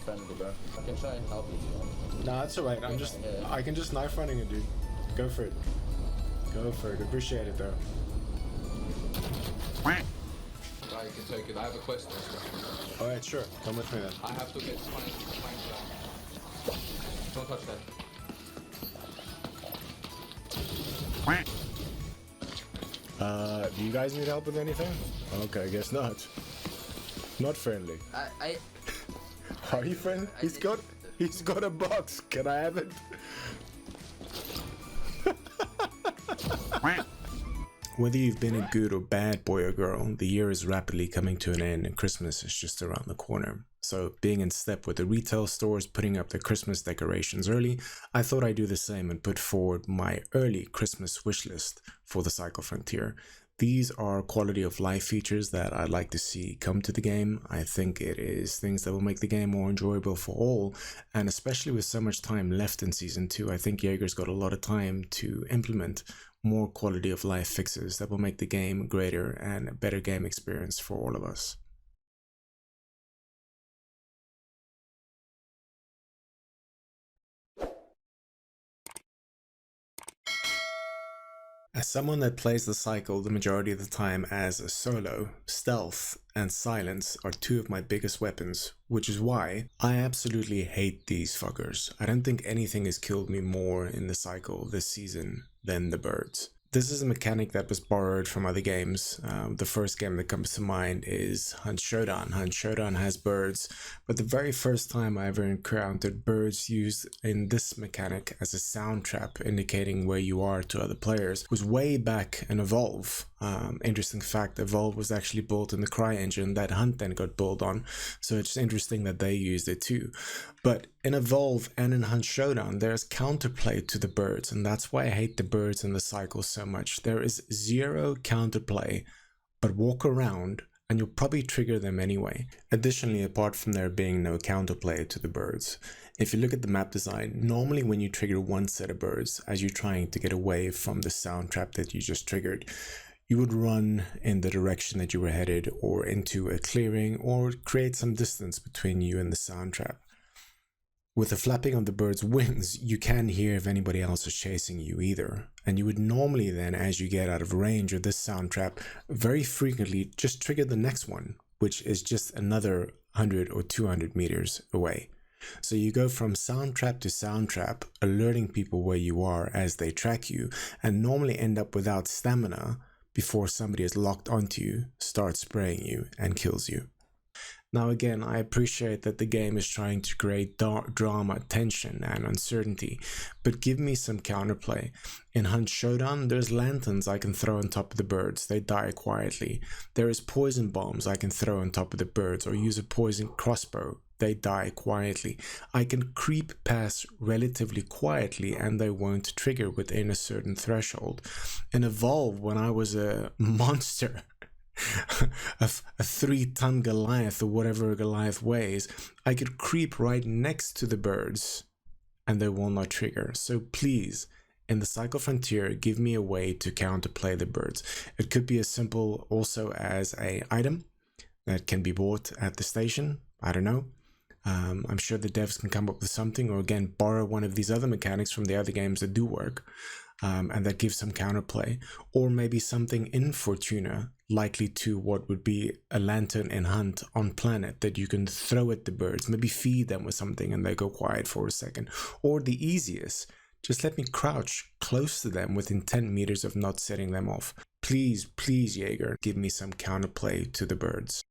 friendly, bro. I can try and help you if you want. Nah, that's alright. I can just knife running it, dude. Go for it. Go for it. Appreciate it, though. I can take it. I have a quest. Alright, sure. Come with me then. I have to get fine. Don't touch that. Do you guys need help with anything? Okay, I guess not. Not friendly. Are you friendly? He's got a box. Can I have it? Whether you've been a good or bad boy or girl, the year is rapidly coming to an end and Christmas is just around the corner. So, being in step with the retail stores putting up their Christmas decorations early, I thought I'd do the same and put forward my early Christmas wish list for the Cycle Frontier. These are quality of life features that I'd like to see come to the game. I think it is things that will make the game more enjoyable for all, and especially with so much time left in Season 2, I think Jaeger's got a lot of time to implement more quality of life fixes that will make the game greater and a better game experience for all of us. As someone that plays the cycle the majority of the time as a solo, stealth and silence are two of my biggest weapons, which is why I absolutely hate these fuckers. I don't think anything has killed me more in the cycle this season than the birds. This is a mechanic that was borrowed from other games. The first game that comes to mind is Hunt Showdown. Hunt Showdown has birds, but the very first time I ever encountered birds used in this mechanic as a sound trap indicating where you are to other players was way back in Evolve. Interesting fact, Evolve was actually built in the Cry engine that Hunt then got built on, so it's interesting that they used it too. But in Evolve and in Hunt Showdown, there's counterplay to the birds, and that's why I hate the birds in the cycle so much. There is zero counterplay, but walk around and you'll probably trigger them anyway. Additionally, apart from there being no counterplay to the birds, if you look at the map design, normally when you trigger one set of birds as you're trying to get away from the sound trap that you just triggered, you would run in the direction that you were headed or into a clearing or create some distance between you and the sound trap. With the flapping of the bird's wings, you can't hear if anybody else is chasing you either. And you would normally then, as you get out of range of this sound trap, very frequently just trigger the next one, which is just another 100 or 200 meters away. So you go from sound trap to sound trap, alerting people where you are as they track you, and normally end up without stamina before somebody is locked onto you, starts spraying you, and kills you. Now again, I appreciate that the game is trying to create drama, tension, and uncertainty, but give me some counterplay. In Hunt Showdown, there's lanterns I can throw on top of the birds, they die quietly. There is poison bombs I can throw on top of the birds or use a poison crossbow, they die quietly. I can creep past relatively quietly and they won't trigger within a certain threshold. In Evolve, when I was a monster, a 3-ton Goliath or whatever a Goliath weighs, I could creep right next to the birds and they will not trigger. So please, in the Cycle Frontier, give me a way to counterplay the birds. It could be as simple also as an item that can be bought at the station. I don't know. I'm sure the devs can come up with something, or again borrow one of these other mechanics from the other games that do work, and that gives some counterplay, or maybe something in Fortuna likely to what would be a lantern in Hunt on Planet that you can throw at the birds, maybe feed them with something and they go quiet for a second. Or the easiest, just let me crouch close to them within 10 meters of not setting them off. Please, please, Jaeger, give me some counterplay to the birds.